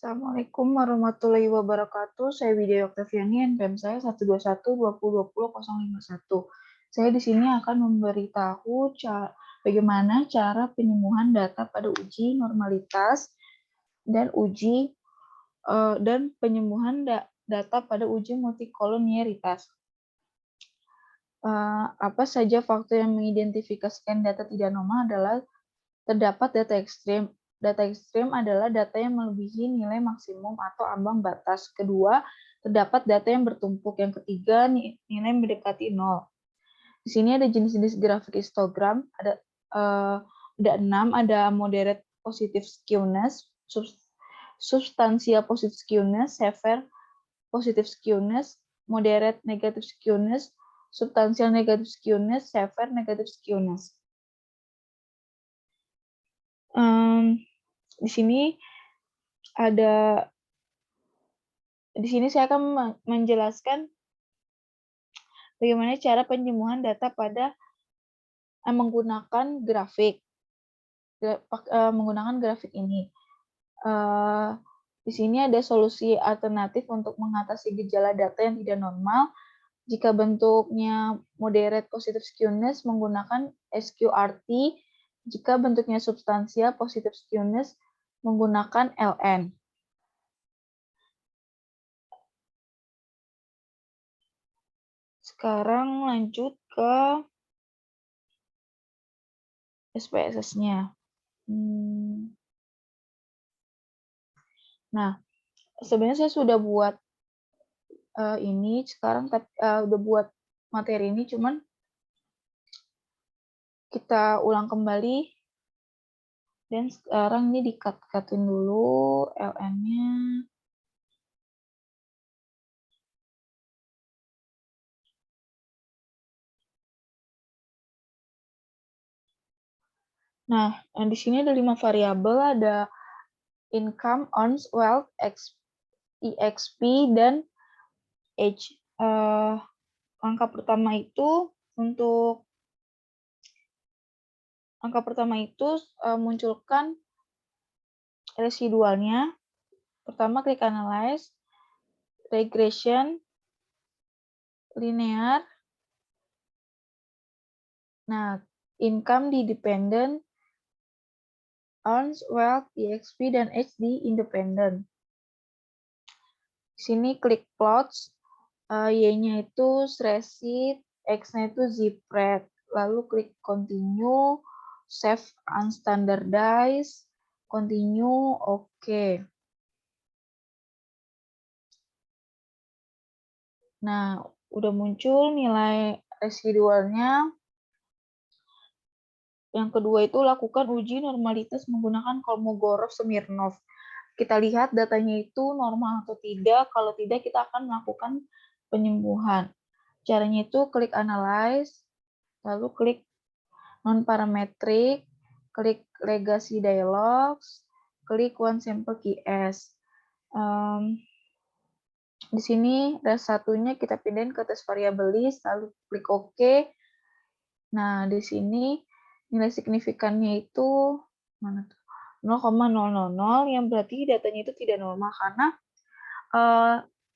Assalamualaikum warahmatullahi wabarakatuh. Saya Widya Oktaviani, NPM saya 1212020.051. Saya di sini akan memberitahu bagaimana cara penyembuhan data pada uji normalitas dan penyembuhan data pada uji multikolonialitas. Apa saja faktor yang mengidentifikasikan data tidak normal adalah terdapat data ekstrim. Data ekstrim adalah data yang melebihi nilai maksimum atau ambang batas. Kedua, terdapat data yang bertumpuk. Yang ketiga, nilai mendekati nol. Di sini ada jenis-jenis grafik histogram. Ada 6. Ada moderate positive skewness, substansial positive skewness, severe positive skewness, moderate negative skewness, substansial negative skewness, severe negative skewness. Di sini saya akan menjelaskan bagaimana cara penyembuhan data pada menggunakan grafik ini. Di sini ada solusi alternatif untuk mengatasi gejala data yang tidak normal. Jika bentuknya moderate positive skewness menggunakan SQRT, jika bentuknya substansial positive skewness menggunakan LN. Sekarang lanjut ke SPSS-nya. Nah, sebenarnya saya sudah buat ini sekarang, udah buat materi ini, cuman kita ulang kembali. Dan sekarang ini di-cut-cutin dulu LN-nya. Nah, di sini ada 5 variabel, ada income, earns, wealth, EXP, dan age. Angka pertama itu munculkan residualnya. Pertama klik analyze, regression, linear. Nah, income di dependent, earns, wealth, EXP, dan age di independent. Di sini klik plots, Y-nya itu receipt, X-nya itu zip-rate. Lalu klik continue, save unstandardized, continue, oke. Nah, udah muncul nilai residualnya. Yang kedua itu lakukan uji normalitas menggunakan Kolmogorov-Smirnov. Kita lihat datanya itu normal atau tidak. Kalau tidak, kita akan melakukan penyembuhan. Caranya itu klik analyze, lalu klik non-parametric, klik legacy dialogs, klik one sample KS. Di sini satunya kita pindahin ke tes variable list, lalu klik OK. Nah, di sini nilai signifikannya itu mana tuh? 0,000, yang berarti datanya itu tidak normal karena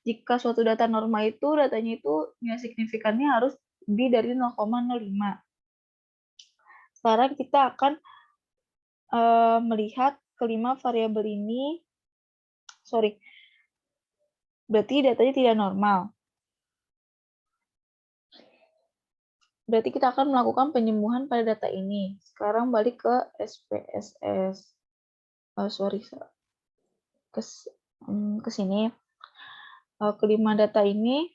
jika suatu data normal itu datanya itu nilai signifikannya harus lebih dari 0,05. Sekarang kita akan melihat kelima variabel ini, berarti datanya tidak normal. Berarti kita akan melakukan penyembuhan pada data ini. Sekarang balik ke SPSS. Ke sini. Kelima data ini,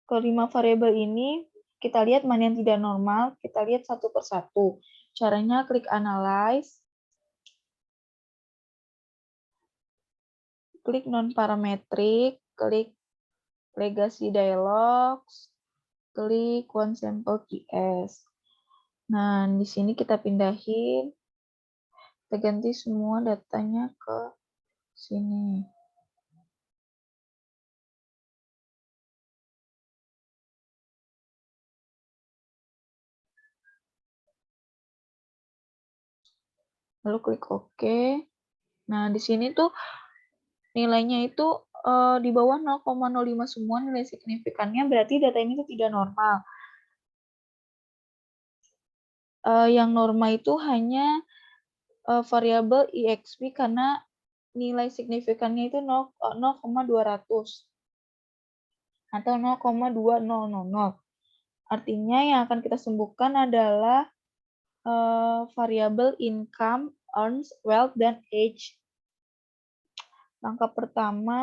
kelima variabel ini, kita lihat mana yang tidak normal, kita lihat satu persatu. Caranya klik analyze, klik non-parametric, klik legacy dialogs, klik one sample KS. Nah, di sini kita pindahin, kita ganti semua datanya ke sini. lalu klik OK. Nah, di sini tuh nilainya itu di bawah 0,05 semua nilai signifikannya, berarti data ini tuh tidak normal. Yang normal itu hanya variabel EXP karena nilai signifikannya itu 0,200 atau 0,2000. Artinya yang akan kita sembuhkan adalah variabel income, earns, wealth, dan age. Langkah pertama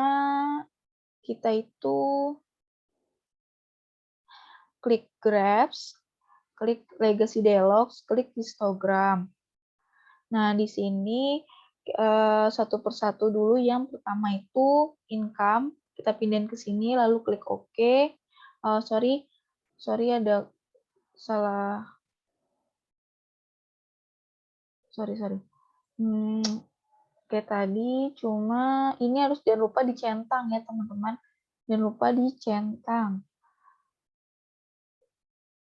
kita itu klik graphs, klik legacy dialogs, klik histogram. Nah, di sini satu persatu dulu. Yang pertama itu income, kita pindahin ke sini, lalu klik OK. Sorry ada salah. Sorry. Kayak tadi, cuma ini harus jangan lupa dicentang ya teman-teman. Jangan lupa dicentang.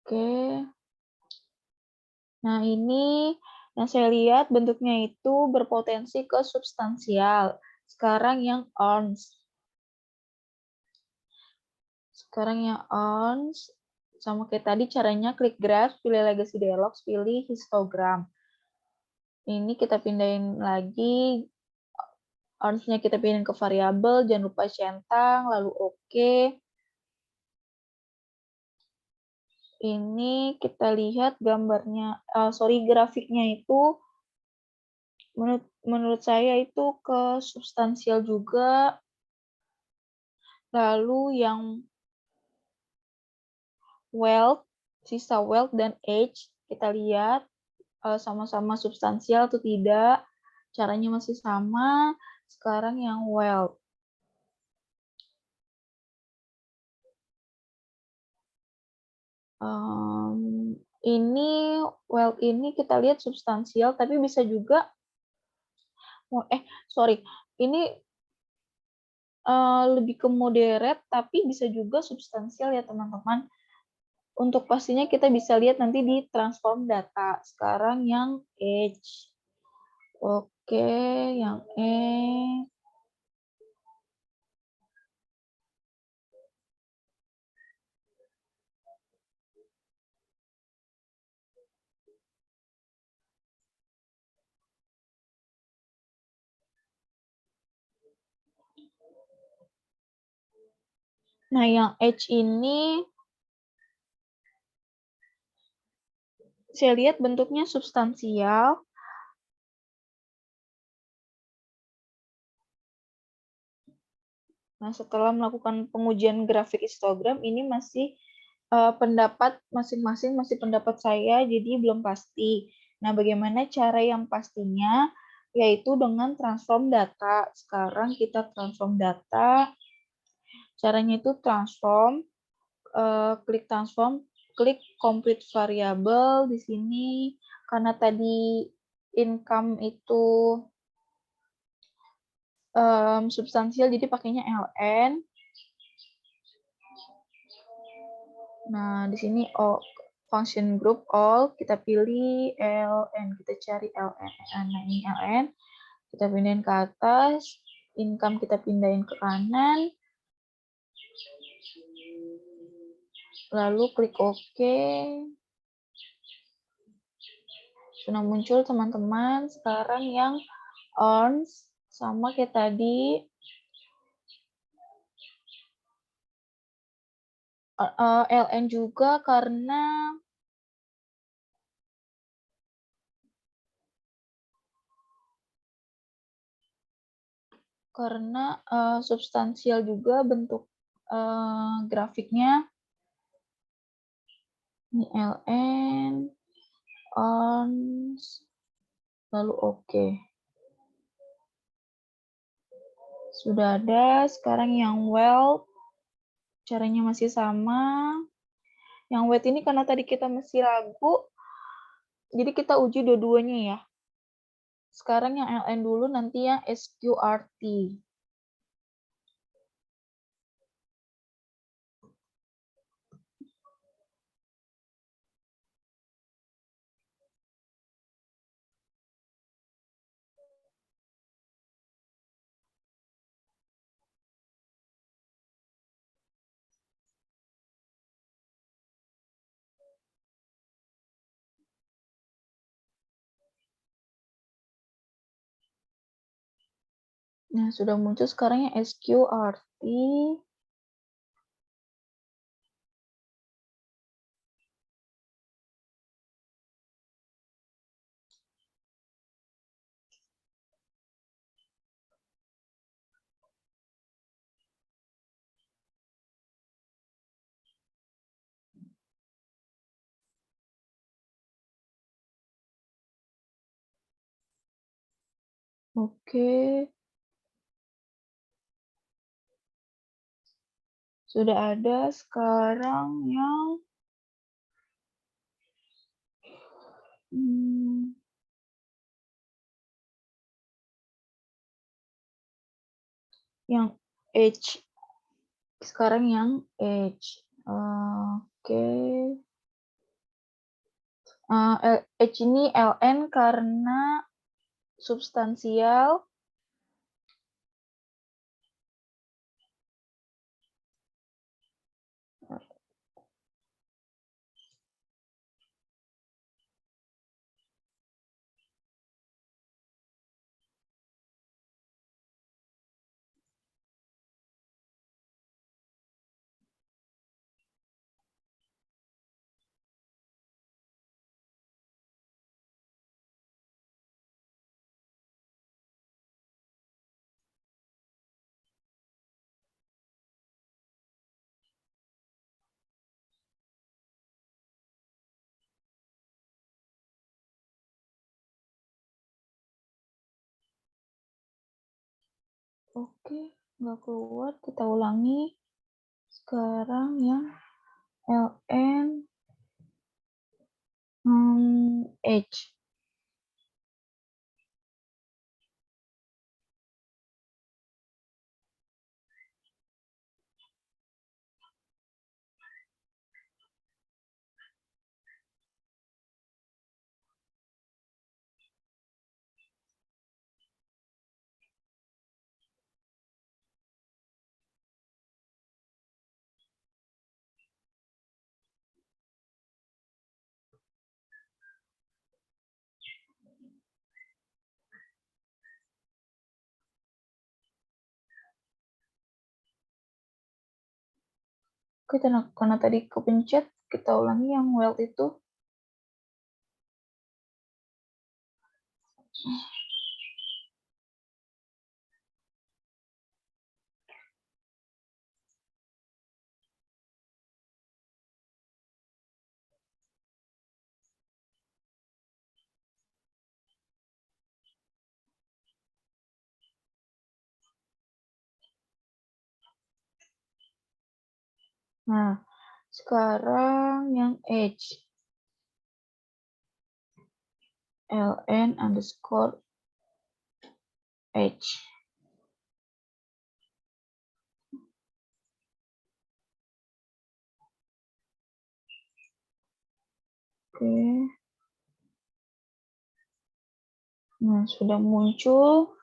Oke. Nah, ini yang saya lihat bentuknya itu berpotensi ke substansial. Sekarang yang earns. Sekarang yang earns. Sama kayak tadi caranya klik graph, pilih legacy dialogs, pilih histogram. Ini kita pindahin lagi. Earns-nya kita pindahin ke variabel, jangan lupa centang, lalu OK. Ini kita lihat gambarnya, grafiknya itu menurut saya itu ke substansial juga. Lalu yang wealth, sisa wealth dan age, kita lihat sama-sama substansial atau tidak. Caranya masih sama. Sekarang yang wealth. Ini wealth ini kita lihat substansial, tapi bisa juga ini lebih ke moderate, tapi bisa juga substansial ya teman-teman. Untuk pastinya kita bisa lihat nanti di transform data. Sekarang yang age. Oke, yang age. Nah, yang age ini saya lihat bentuknya substansial. Nah, setelah melakukan pengujian grafik histogram, ini masih pendapat masing-masing, masih pendapat saya, jadi belum pasti. Nah, bagaimana cara yang pastinya? Yaitu dengan transform data. Sekarang kita transform data. Caranya itu transform, klik complete variable di sini. Karena tadi income itu substansial, jadi pakainya ln. Nah, di sini function group all, kita pilih ln, kita cari ln. Nah, ini ln, kita pindahin ke atas, income kita pindahin ke kanan, lalu klik OK. Sudah muncul teman-teman. Sekarang yang earns sama kayak tadi, ln juga karena substansial juga bentuk grafiknya. Ini ln, earns, lalu OK. Sudah ada. Sekarang yang wealth, caranya masih sama. Yang wealth ini karena tadi kita masih ragu, jadi kita uji dua-duanya ya. Sekarang yang ln dulu, nanti yang sqrt. Nah, sudah muncul sekarang yang SQRT. Oke. Sudah ada sekarang yang H. Sekarang yang H. Oke. H ini LN karena substansial. Oke, nggak keluar. Kita ulangi. Sekarang yang LN H. Oke, karena tadi kepencet, kita ulangi yang weld itu. Nah, sekarang yang H. LN underscore H. Oke. Nah, sudah muncul.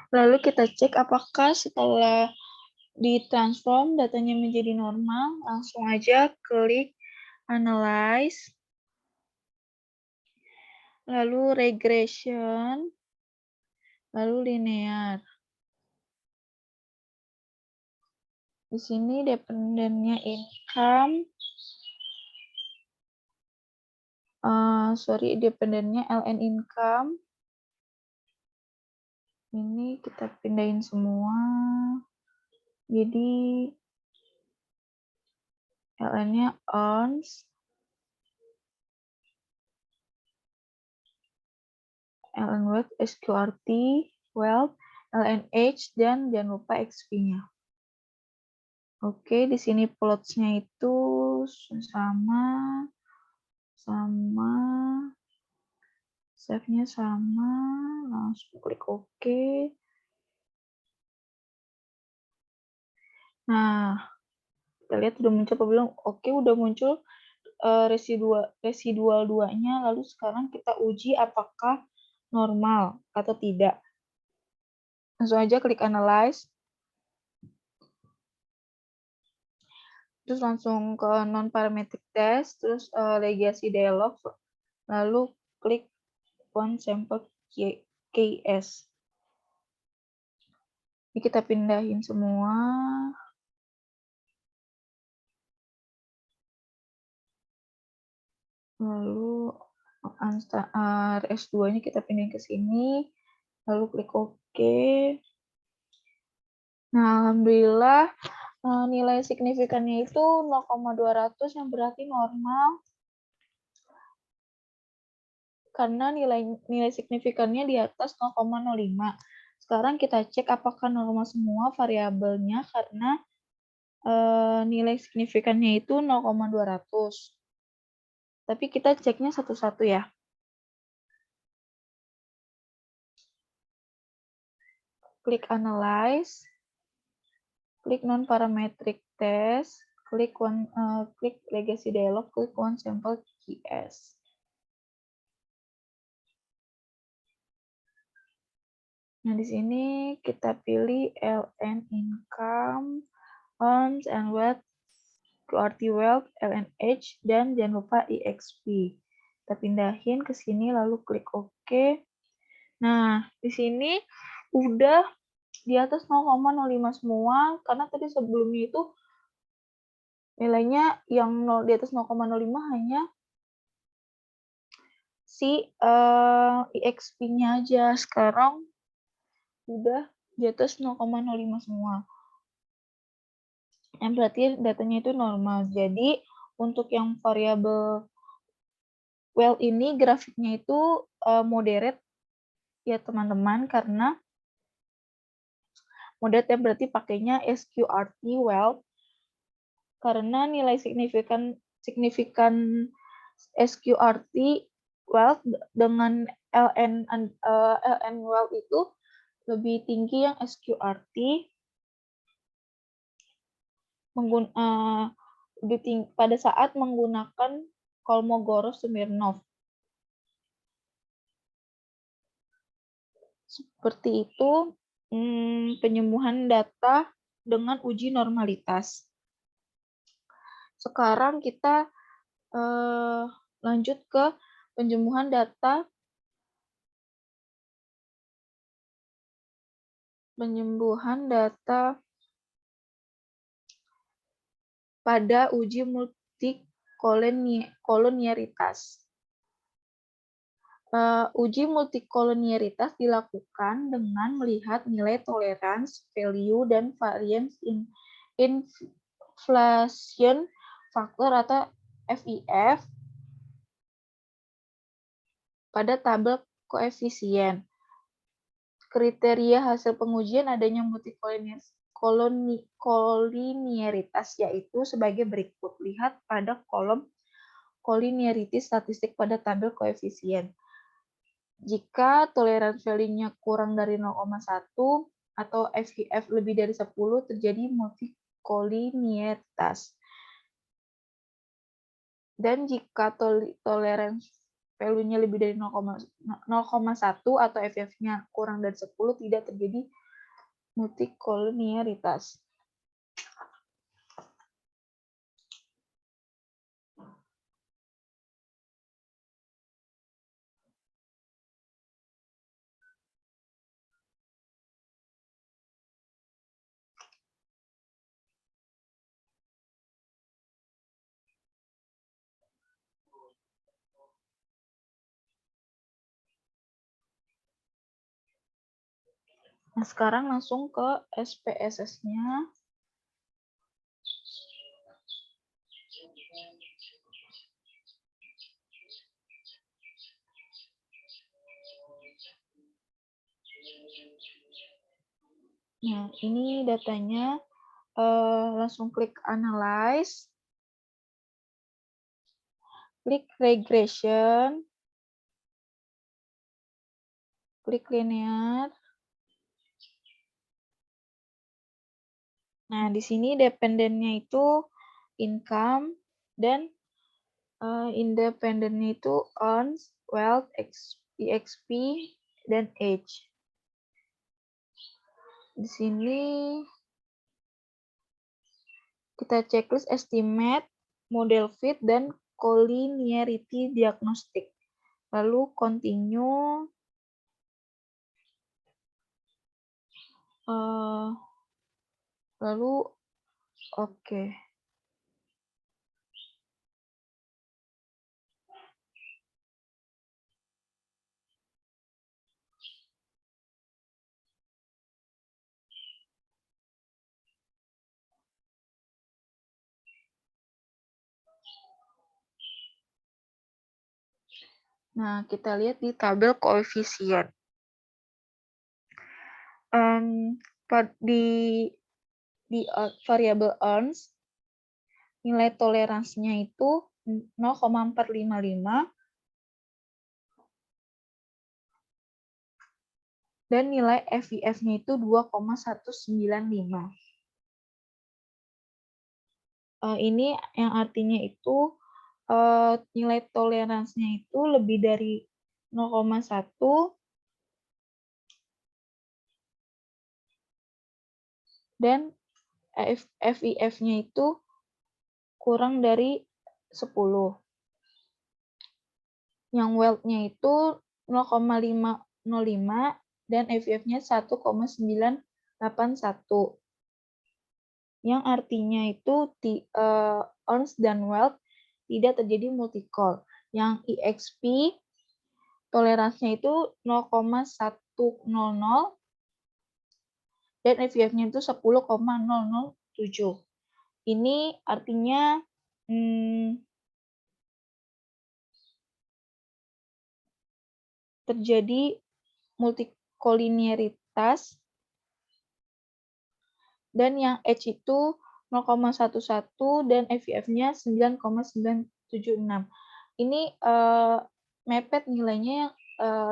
Lalu kita cek apakah setelah ditransform datanya menjadi normal. Langsung aja klik Analyze. Lalu Regression. Lalu Linear. Di sini dependennya income. Dependennya LN income. Ini kita pindahin semua. Jadi LN-nya earns, LN wealth, SQRT, wealth, LNH, dan jangan lupa XP-nya. Oke, di sini plots-nya itu sama, save-nya sama, langsung klik OK. Nah, kita lihat udah muncul apa belum? Oke, udah muncul residual 2-nya, lalu sekarang kita uji apakah normal atau tidak. Langsung aja klik Analyze. Terus langsung ke non-parametric test, terus legacy dialog, lalu klik one sample case. Ini kita pindahin semua. Lalu RS2-nya kita pindahin ke sini. Lalu klik OK. Nah, alhamdulillah nilai signifikannya itu 0,200 yang berarti normal. Karena nilai signifikannya di atas 0,05. Sekarang kita cek apakah normal semua variabelnya karena nilai signifikannya itu 0,200. Tapi kita ceknya satu-satu ya. Klik Analyze, klik Non-Parametric Test, klik Legacy Dialog, klik One Sample GS. Nah, di sini kita pilih LN Income, Earns and Wealth, QRT Wealth, LNH, dan jangan lupa EXP. Kita pindahin ke sini, lalu klik OK. Nah, di sini udah di atas 0,05 semua, karena tadi sebelumnya itu nilainya yang di atas 0,05 hanya si EXP-nya aja. Sekarang udah di atas 0,05 semua. Yang berarti datanya itu normal. Jadi, untuk yang variabel well ini grafiknya itu moderate ya teman-teman, karena moderate yang berarti pakainya SQRT well, karena nilai signifikan SQRT well dengan LN well itu lebih tinggi yang SQRT pada saat menggunakan Kolmogorov-Smirnov. Seperti itu penyembuhan data dengan uji normalitas. Sekarang kita lanjut ke penyembuhan data pada uji multikolonialitas. Uji multikolonialitas dilakukan dengan melihat nilai tolerance, value, dan variance inflation factor atau FIF pada tabel koefisien. Kriteria hasil pengujian adanya multikolonialitas yaitu sebagai berikut. Lihat pada kolom collinearity statistik pada tabel koefisien. Jika toleransi value-nya kurang dari 0,1 atau FIF lebih dari 10, terjadi multikolinialitas. Dan jika toleransi value-nya lebih dari 0,1 atau FIF-nya kurang dari 10, tidak terjadi multikolinialitas. Nah, sekarang langsung ke SPSS-nya. Nah, ini datanya. Langsung klik Analyze. Klik Regression. Klik Linear. Nah, di sini dependennya itu income dan independennya itu earns, wealth, EXP, dan age. Di sini Kita checklist estimate, model fit, dan collinearity diagnostic. Lalu continue. Lalu oke. Nah, kita lihat di tabel koefisien. Di variabel earns, nilai toleransinya itu 0,455 dan nilai FIF-nya itu 2,195. Ini yang artinya itu nilai toleransinya itu lebih dari 0,1 dan FIF-nya itu kurang dari 10. Yang WELD-nya itu 0,505 dan FIF-nya 1,981. Yang artinya itu earns dan WELD tidak terjadi multicall. Yang EXP toleransinya itu 0,100 dan FIF-nya itu 10,007. Ini artinya terjadi multicollinearitas, dan yang H itu 0,11 dan FIF-nya 9,976. Ini mepet nilainya yang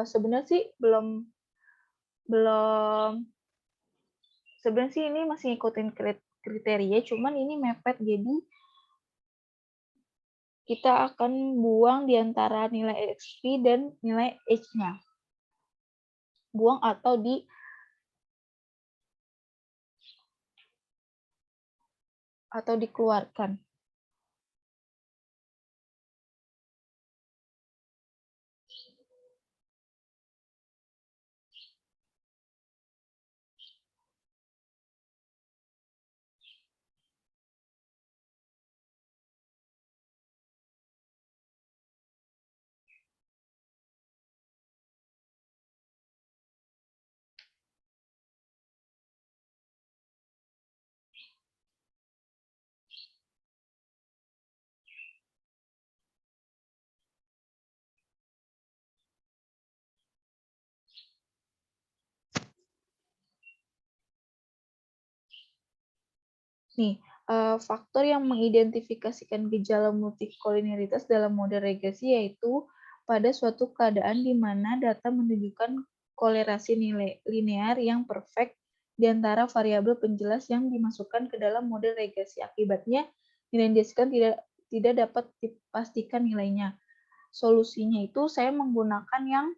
sebenarnya sih belum sebenarnya sih ini masih ngikutin kriteria, cuman ini mepet, jadi kita akan buang di antara nilai XP dan nilai H-nya. Buang atau dikeluarkan. Nih, faktor yang mengidentifikasikan gejala multicollinearitas dalam model regresi yaitu pada suatu keadaan di mana data menunjukkan kolerasi nilai linear yang perfect di antara variabel penjelas yang dimasukkan ke dalam model regresi. Akibatnya, nilai yang dihasilkan tidak dapat dipastikan nilainya. Solusinya itu saya menggunakan yang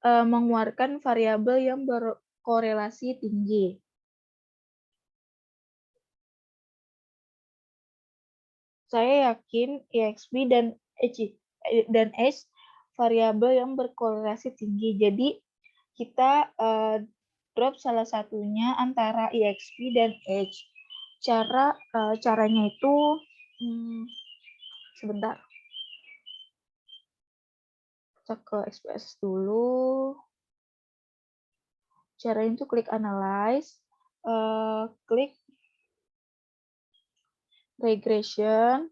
mengeluarkan variabel yang berkorelasi tinggi. Saya yakin EXP dan H variabel yang berkorelasi tinggi. Jadi kita drop salah satunya antara EXP dan H. Caranya itu sebentar. Kita ke XPS dulu. Caranya itu klik analyze, klik regression,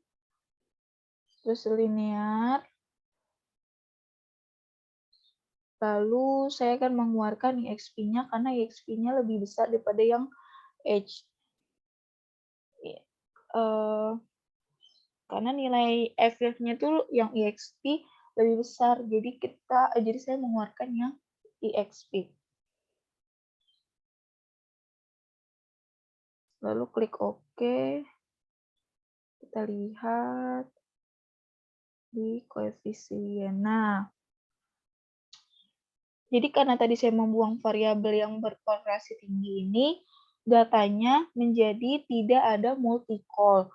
terus linear. Lalu saya akan mengeluarkan EXP-nya karena EXP-nya lebih besar daripada yang H. Karena nilai FF-nya itu yang EXP lebih besar. Jadi saya mengeluarkan yang EXP. Lalu klik OK. Kita lihat di koefisien. Nah, jadi karena tadi saya membuang variabel yang berkorelasi tinggi ini, datanya menjadi tidak ada multi-call.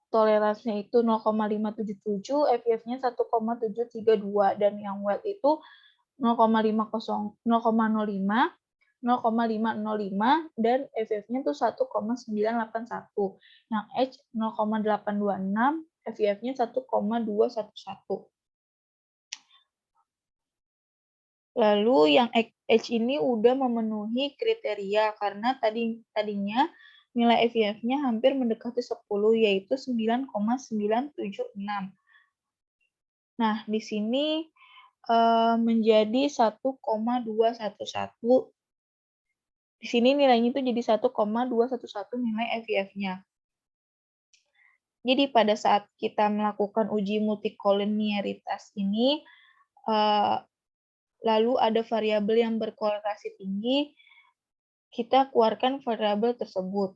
Toleransinya itu 0,577, FIF-nya 1,732, dan yang well itu 0,50, 0,05, 0,505, dan FIF-nya itu 1,981. Yang H 0,826, FIF-nya 1,211. Lalu yang H ini udah memenuhi kriteria karena tadinya nilai FIF-nya hampir mendekati 10, yaitu 9,976. Nah, di sini menjadi 1,211. Di sini nilainya itu jadi 1,211 nilai FIF-nya. Jadi pada saat kita melakukan uji multikoliniaritas ini, lalu ada variabel yang berkorelasi tinggi, kita keluarkan variabel tersebut.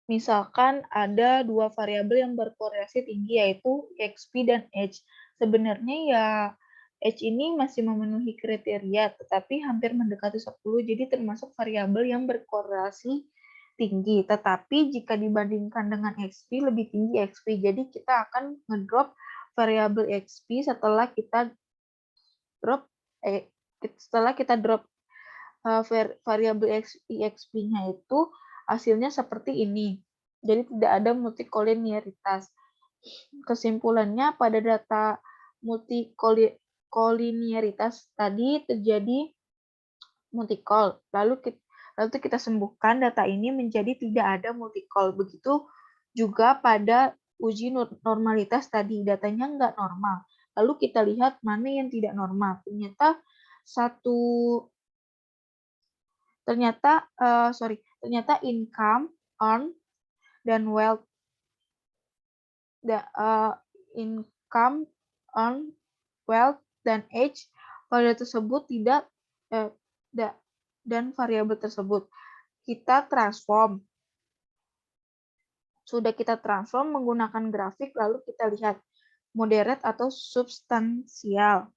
Misalkan ada dua variabel yang berkorelasi tinggi, yaitu XP dan H. Sebenarnya ya H ini masih memenuhi kriteria, tetapi hampir mendekati 10, jadi termasuk variabel yang berkorelasi tinggi. Tetapi jika dibandingkan dengan XP, lebih tinggi XP. Jadi kita akan ngedrop variabel XP setelah kita drop variabel XP-nya itu hasilnya seperti ini. Jadi tidak ada multikoliniaritas. Kesimpulannya pada data multikoliniaritas tadi terjadi multicol. Lalu kita sembuhkan data ini menjadi tidak ada multicol. Begitu juga pada uji normalitas tadi, datanya nggak normal. Lalu kita lihat mana yang tidak normal. Ternyata income, earn, dan wealth. Income, earn, wealth, dan age pada tersebut tidak dan variabel tersebut kita transform. Sudah kita transform menggunakan grafik, lalu kita lihat moderate atau substansial.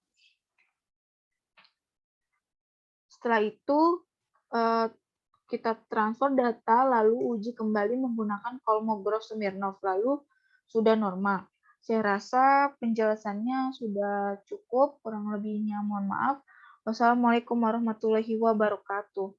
Setelah itu kita transfer data, lalu uji kembali menggunakan Kolmogorov-Smirnov, lalu sudah normal. Saya rasa penjelasannya sudah cukup, kurang lebihnya mohon maaf. Wassalamualaikum warahmatullahi wabarakatuh.